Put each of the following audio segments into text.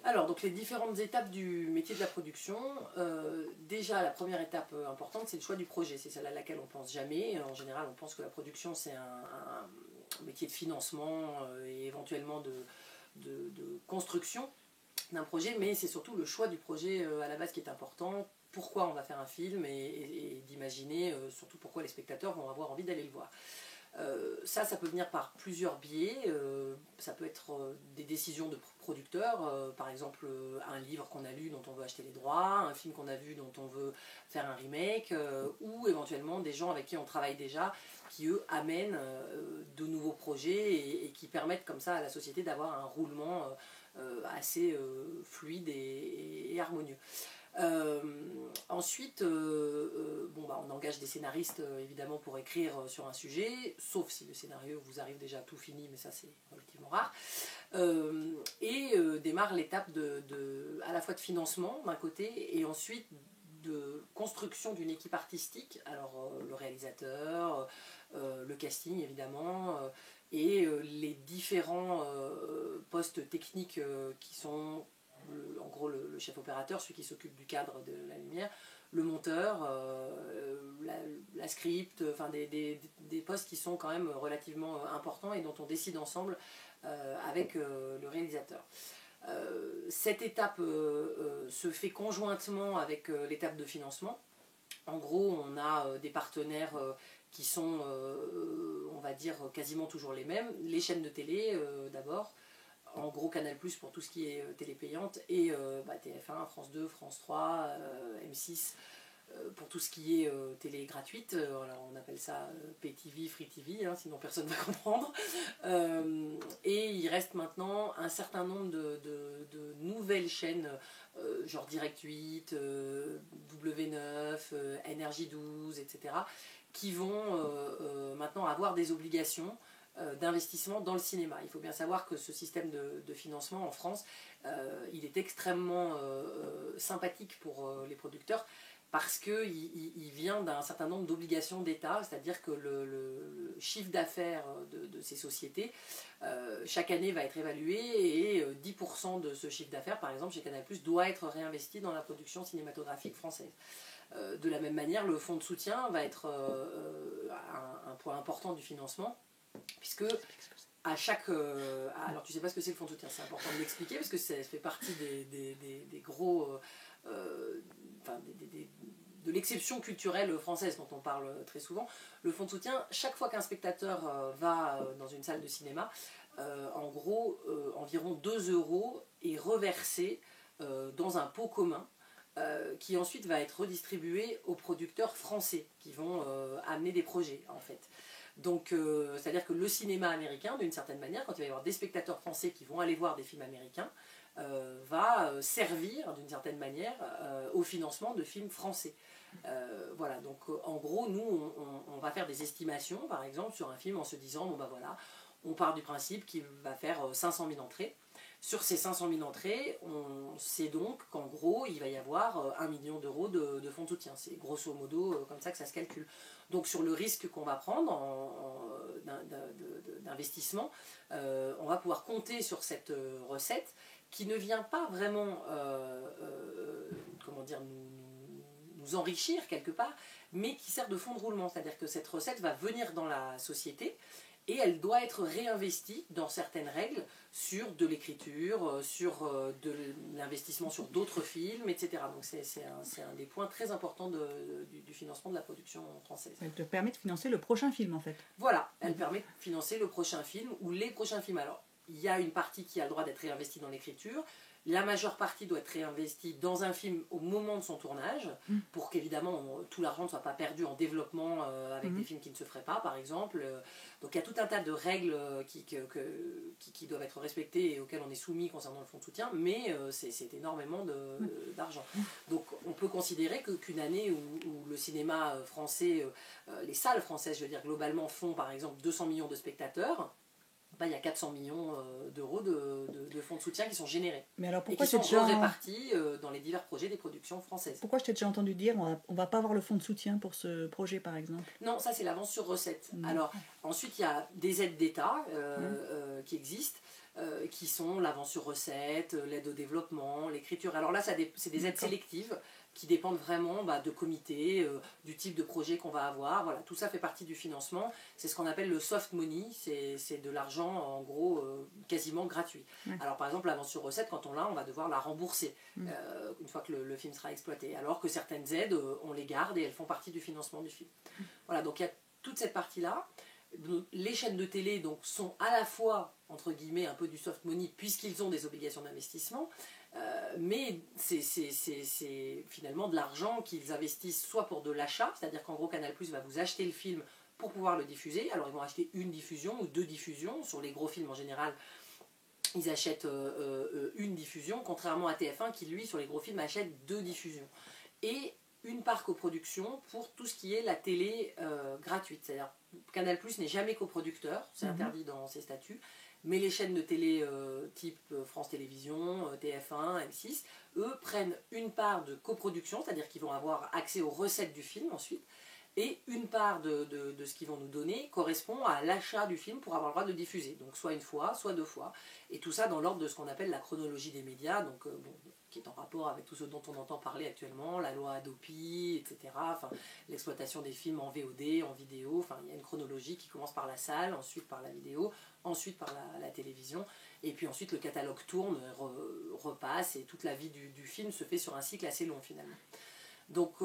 Alors, donc les différentes étapes du métier de la production, déjà la première étape importante, c'est le choix du projet. C'est celle à laquelle on ne pense jamais. En général, on pense que la production, c'est un métier de financement et éventuellement de construction d'un projet, mais c'est surtout le choix du projet à la base qui est important. Pourquoi on va faire un film et d'imaginer surtout pourquoi les spectateurs vont avoir envie d'aller le voir. Ça peut venir par plusieurs biais. Ça peut être des décisions de producteurs, par exemple un livre qu'on a lu dont on veut acheter les droits, un film qu'on a vu dont on veut faire un remake, ou éventuellement des gens avec qui on travaille déjà, qui eux amènent de nouveaux projets et qui permettent comme ça à la société d'avoir un roulement assez fluide et harmonieux. Ensuite, on engage des scénaristes évidemment pour écrire sur un sujet, sauf si le scénario vous arrive déjà tout fini, mais ça c'est relativement rare. Démarre l'étape à la fois de financement d'un côté et ensuite de construction d'une équipe artistique, alors le réalisateur, le casting évidemment, et les différents postes techniques qui sont en gros le chef opérateur, celui qui s'occupe du cadre de la lumière, le monteur, la script, enfin des postes qui sont quand même relativement importants et dont on décide ensemble avec le réalisateur. Cette étape se fait conjointement avec l'étape de financement. En gros, on a des partenaires qui sont, on va dire, quasiment toujours les mêmes. Les chaînes de télé, d'abord. En gros, Canal+, pour tout ce qui est télé payante, et TF1, France 2, France 3, M6, pour tout ce qui est télé gratuite. Alors on appelle ça Pay TV, Free TV, hein, sinon personne ne va comprendre. Et il reste maintenant un certain nombre de nouvelles chaînes, genre Direct 8, W9, NRJ12, etc., qui vont maintenant avoir des obligations d'investissement dans le cinéma. Il faut bien savoir que ce système de financement en France, il est extrêmement sympathique pour les producteurs parce qu'il vient d'un certain nombre d'obligations d'État, c'est-à-dire que le chiffre d'affaires de ces sociétés, chaque année va être évalué et 10% de ce chiffre d'affaires, par exemple chez Canal+, doit être réinvesti dans la production cinématographique française. De la même manière, le fonds de soutien va être un point important du financement, puisque à chaque... alors tu sais pas ce que c'est le fonds de soutien, c'est important de l'expliquer parce que ça fait partie des gros... de l'exception culturelle française dont on parle très souvent. Le fonds de soutien, chaque fois qu'un spectateur va dans une salle de cinéma, en gros, environ 2 € est reversé dans un pot commun qui ensuite va être redistribué aux producteurs français qui vont amener des projets en fait. Donc, c'est-à-dire que le cinéma américain, d'une certaine manière, quand il va y avoir des spectateurs français qui vont aller voir des films américains, va servir d'une certaine manière au financement de films français. Voilà, donc en gros, nous, on va faire des estimations, par exemple, sur un film en se disant, bon ben voilà, on part du principe qu'il va faire 500 000 entrées. Sur ces 500 000 entrées, on sait donc qu'en gros, il va y avoir 1 million d'euros de fonds de soutien. C'est grosso modo comme ça que ça se calcule. Donc sur le risque qu'on va prendre d'investissement, on va pouvoir compter sur cette recette qui ne vient pas vraiment comment dire, nous enrichir quelque part, mais qui sert de fonds de roulement. C'est-à-dire que cette recette va venir dans la société et elle doit être réinvestie dans certaines règles sur de l'écriture, sur de l'investissement sur d'autres films, etc. Donc c'est un des points très importants du financement de la production française. Elle te permet de financer le prochain film en fait. Voilà, elle permet de financer le prochain film ou les prochains films. Alors, il y a une partie qui a le droit d'être réinvestie dans l'écriture. La majeure partie doit être réinvestie dans un film au moment de son tournage, pour qu'évidemment tout l'argent ne soit pas perdu en développement avec des films qui ne se feraient pas, par exemple. Donc il y a tout un tas de règles qui doivent être respectées et auxquelles on est soumis concernant le fonds de soutien, mais c'est énormément d'argent. Donc on peut considérer qu'une année où le cinéma français, les salles françaises, je veux dire, globalement font par exemple 200 millions de spectateurs, il y a 400 millions d'euros de fonds de soutien qui sont générés. Mais alors pourquoi et qui sont répartis dans les divers projets des productions françaises. Pourquoi je t'ai déjà entendu dire on va pas avoir le fonds de soutien pour ce projet par exemple? Non, ça c'est l'avance sur recette. Alors ensuite il y a des aides d'État qui existent. qui sont l'avance sur recette, l'aide au développement, l'écriture. Alors là, c'est des aides sélectives qui dépendent vraiment de comités, du type de projet qu'on va avoir. Voilà, tout ça fait partie du financement. C'est ce qu'on appelle le soft money, c'est de l'argent en gros quasiment gratuit. Alors par exemple, l'avance sur recette, quand on l'a, on va devoir la rembourser une fois que le film sera exploité. Alors que certaines aides, on les garde et elles font partie du financement du film. Voilà, donc il y a toute cette partie-là. Les chaînes de télé donc, sont à la fois, entre guillemets, un peu du soft money, puisqu'ils ont des obligations d'investissement, mais c'est finalement de l'argent qu'ils investissent soit pour de l'achat, c'est-à-dire qu'en gros Canal+ va vous acheter le film pour pouvoir le diffuser. Alors ils vont acheter une diffusion ou 2 diffusions. Sur les gros films en général, ils achètent une diffusion, contrairement à TF1 qui lui sur les gros films achète 2 diffusions. Et une part coproduction pour tout ce qui est la télé gratuite. C'est-à-dire Canal+ n'est jamais coproducteur, c'est interdit dans ses statuts, mais les chaînes de télé type France Télévisions, TF1, M6, eux prennent une part de coproduction, c'est-à-dire qu'ils vont avoir accès aux recettes du film ensuite, et une part de ce qu'ils vont nous donner correspond à l'achat du film pour avoir le droit de le diffuser. Donc soit une fois, soit 2 fois. Et tout ça dans l'ordre de ce qu'on appelle la chronologie des médias, donc, qui est en rapport avec tout ce dont on entend parler actuellement, la loi Hadopi, etc. Enfin, l'exploitation des films en VOD, en vidéo. Enfin, il y a une chronologie qui commence par la salle, ensuite par la vidéo, ensuite par la télévision. Et puis ensuite le catalogue tourne, repasse, et toute la vie du film se fait sur un cycle assez long finalement. Donc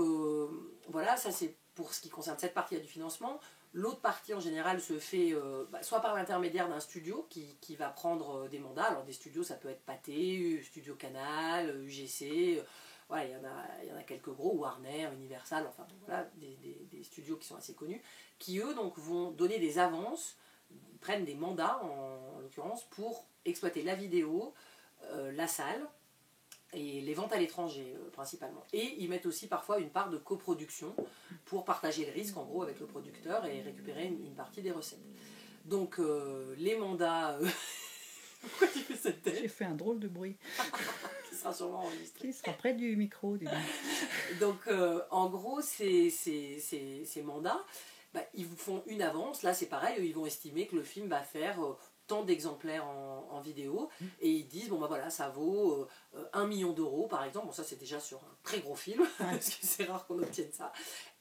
voilà, ça c'est pour ce qui concerne cette partie du financement. L'autre partie en général se fait soit par l'intermédiaire d'un studio qui va prendre des mandats. Alors des studios, ça peut être Pathé, Studio Canal, UGC, voilà, il y en a quelques gros, Warner, Universal, enfin voilà, des studios qui sont assez connus, qui eux donc vont donner des avances, prennent des mandats en l'occurrence pour exploiter la vidéo, la salle, et les ventes à l'étranger principalement. Et ils mettent aussi parfois une part de coproduction pour partager le risque en gros avec le producteur et récupérer une partie des recettes. Donc les mandats... Pourquoi tu fais cette tête ? J'ai fait un drôle de bruit. Qui sera sûrement enregistré. Qui sera près du micro. Donc en gros ces mandats, ils vous font une avance. Là c'est pareil, ils vont estimer que le film va faire... tant d'exemplaires en vidéo, et ils disent bon voilà, ça vaut 1 million d'euros par exemple. Bon, ça c'est déjà sur un très gros film, parce que c'est rare qu'on obtienne ça,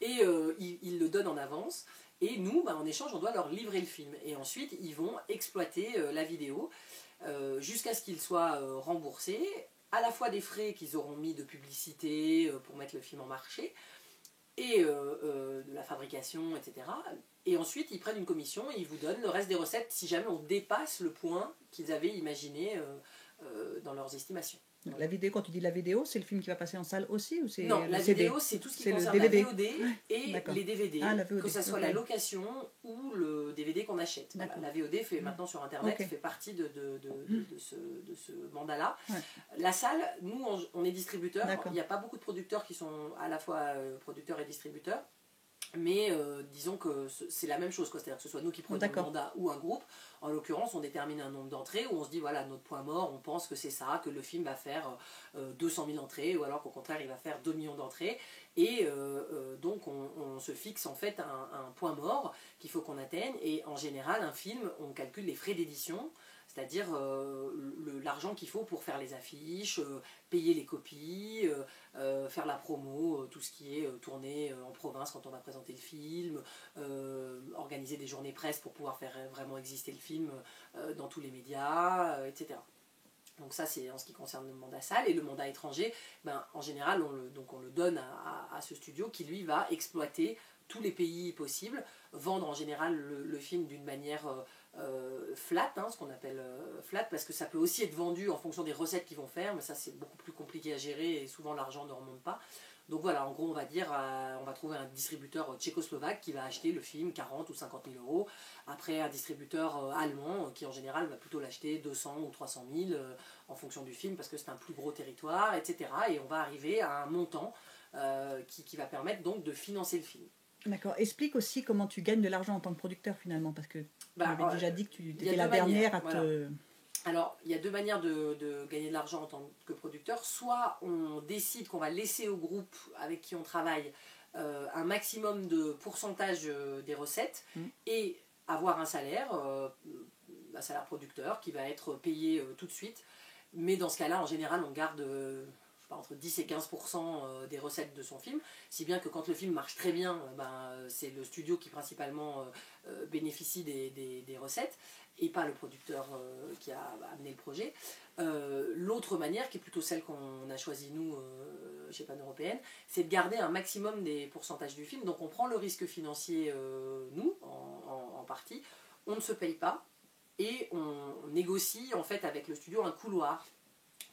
et ils le donnent en avance, et nous en échange on doit leur livrer le film, et ensuite ils vont exploiter la vidéo jusqu'à ce qu'ils soient remboursés à la fois des frais qu'ils auront mis de publicité pour mettre le film en marché, et de la fabrication, etc. Et ensuite, ils prennent une commission et ils vous donnent le reste des recettes si jamais on dépasse le point qu'ils avaient imaginé dans leurs estimations. Donc, la vidéo, quand tu dis la vidéo, c'est le film qui va passer en salle aussi ou c'est Non, la vidéo, c'est tout ce qui concerne la VOD et les DVD, que ce soit la location ou le DVD qu'on achète. Voilà, la VOD fait maintenant sur Internet, fait partie de ce mandat-là. La salle, nous, on est distributeur. Il n'y a pas beaucoup de producteurs qui sont à la fois producteurs et distributeurs. Mais disons que c'est la même chose, c'est-à-dire que ce soit nous qui prenons le mandat ou un groupe. En l'occurrence, on détermine un nombre d'entrées où on se dit voilà, notre point mort, on pense que c'est ça, que le film va faire 200 000 entrées, ou alors qu'au contraire il va faire 2 millions d'entrées, et donc on se fixe en fait un point mort qu'il faut qu'on atteigne. Et en général, un film, on calcule les frais d'édition, c'est-à-dire l'argent qu'il faut pour faire les affiches, payer les copies, faire la promo, tout ce qui est tourné en province quand on va présenter le film, organiser des journées presse pour pouvoir faire vraiment exister le film dans tous les médias, etc. Donc ça c'est en ce qui concerne le mandat salle. Et le mandat étranger, en général on le donne à ce studio qui lui va exploiter tous les pays possibles, vendre en général le film d'une manière flat, ce qu'on appelle flat, parce que ça peut aussi être vendu en fonction des recettes qu'ils vont faire, mais ça c'est beaucoup plus compliqué à gérer et souvent l'argent ne remonte pas. Donc voilà, en gros on va dire, on va trouver un distributeur tchécoslovaque qui va acheter le film 40 ou 50 000 euros, après un distributeur allemand qui en général va plutôt l'acheter 200 ou 300 000 en fonction du film, parce que c'est un plus gros territoire, etc. Et on va arriver à un montant qui va permettre donc de financer le film. D'accord. Explique aussi comment tu gagnes de l'argent en tant que producteur finalement, parce que tu avais déjà dit que tu étais la dernière à te... Alors, il y a 2 manières de gagner de l'argent en tant que producteur. Soit on décide qu'on va laisser au groupe avec qui on travaille un maximum de pourcentage des recettes et avoir un salaire salaire producteur qui va être payé tout de suite. Mais dans ce cas-là, en général, on garde entre 10 et 15% des recettes de son film, si bien que quand le film marche très bien, c'est le studio qui principalement bénéficie des recettes, et pas le producteur qui a amené le projet. L'autre manière, qui est plutôt celle qu'on a choisie nous chez Pan Européenne, c'est de garder un maximum des pourcentages du film. Donc on prend le risque financier, nous, en partie, on ne se paye pas, et on négocie en fait avec le studio un couloir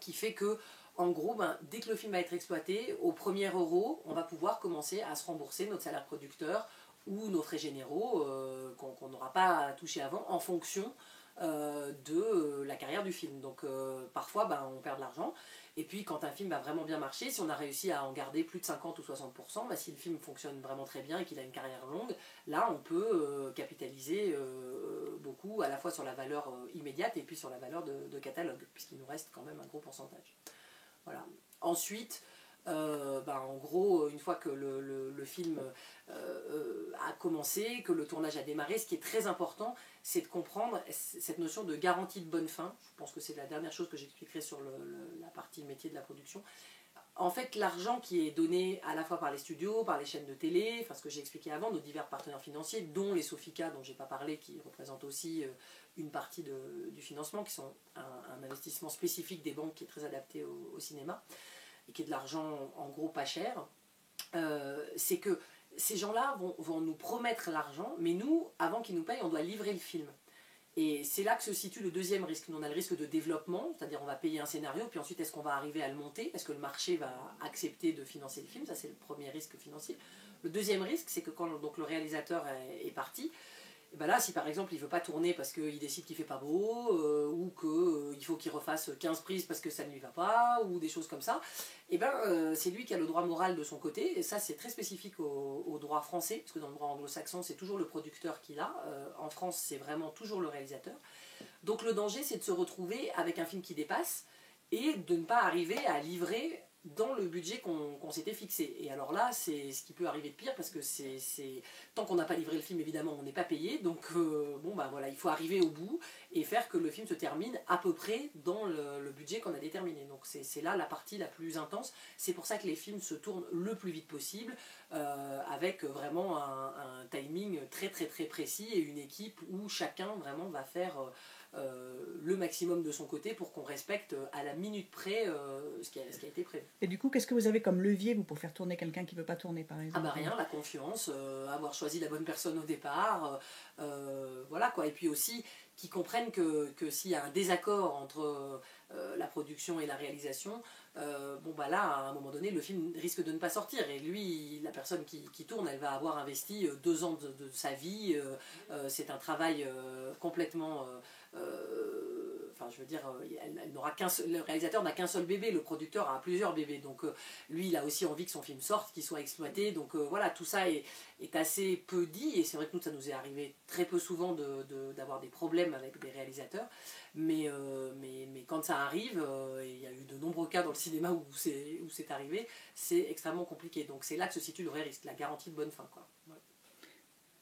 qui fait que, en gros, dès que le film va être exploité, au premier euro, on va pouvoir commencer à se rembourser notre salaire producteur ou nos frais généraux qu'on n'aura pas touché avant, en fonction de la carrière du film. Donc parfois on perd de l'argent, et puis quand un film va vraiment bien marcher, si on a réussi à en garder plus de 50 ou 60%, si le film fonctionne vraiment très bien et qu'il a une carrière longue, là on peut capitaliser beaucoup, à la fois sur la valeur immédiate et puis sur la valeur de catalogue, puisqu'il nous reste quand même un gros pourcentage. Voilà. Ensuite, en gros, une fois que le film a commencé, que le tournage a démarré, ce qui est très important, c'est de comprendre cette notion de garantie de bonne fin. Je pense que c'est la dernière chose que j'expliquerai sur la partie métier de la production. En fait, l'argent qui est donné à la fois par les studios, par les chaînes de télé, ce que j'ai expliqué avant, nos divers partenaires financiers, dont les Sofica, dont je n'ai pas parlé, qui représentent aussi une partie du financement, qui sont un investissement spécifique des banques qui est très adapté au cinéma, et qui est de l'argent en gros pas cher, c'est que ces gens-là vont nous promettre l'argent, mais nous, avant qu'ils nous payent, on doit livrer le film. Et c'est là que se situe le deuxième risque. Nous, on a le risque de développement, c'est-à-dire on va payer un scénario, puis ensuite est-ce qu'on va arriver à le monter? Est-ce que le marché va accepter de financer le film? Ça, c'est le premier risque financier. Le deuxième risque, c'est que quand donc, le réalisateur est parti, et là, si par exemple il ne veut pas tourner parce qu'il décide qu'il ne fait pas beau, ou qu'il faut qu'il refasse 15 prises parce que ça ne lui va pas, ou des choses comme ça, c'est lui qui a le droit moral de son côté, et ça c'est très spécifique au droit français, parce que dans le droit anglo-saxon c'est toujours le producteur qui l'a, en France c'est vraiment toujours le réalisateur. Donc le danger c'est de se retrouver avec un film qui dépasse, et de ne pas arriver à livrer dans le budget qu'on s'était fixé. Et alors là, c'est ce qui peut arriver de pire, parce que tant qu'on n'a pas livré le film, évidemment, on n'est pas payé. Donc, il faut arriver au bout et faire que le film se termine à peu près dans le budget qu'on a déterminé. Donc, c'est là la partie la plus intense. C'est pour ça que les films se tournent le plus vite possible, avec vraiment un timing très, très, très précis, et une équipe où chacun, vraiment, va faire le maximum de son côté pour qu'on respecte à la minute près ce qui a été prévu. Et du coup, qu'est-ce que vous avez comme levier pour faire tourner quelqu'un qui ne veut pas tourner, par exemple? Rien, la confiance, avoir choisi la bonne personne au départ, voilà quoi. Et puis aussi qu'ils comprennent que s'il y a un désaccord entre la production et la réalisation, là, à un moment donné, le film risque de ne pas sortir. Et lui, la personne qui tourne, elle va avoir investi 2 ans de sa vie. C'est un travail complètement... le réalisateur n'a qu'un seul bébé, le producteur a plusieurs bébés, donc lui il a aussi envie que son film sorte, qu'il soit exploité, donc tout ça est assez peu dit, et c'est vrai que nous ça nous est arrivé très peu souvent d'avoir des problèmes avec des réalisateurs, mais quand ça arrive, et il y a eu de nombreux cas dans le cinéma où c'est arrivé, c'est extrêmement compliqué, donc c'est là que se situe le vrai risque, la garantie de bonne fin, quoi. Ouais.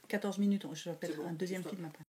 14 minutes, je vais peut-être un deuxième film après.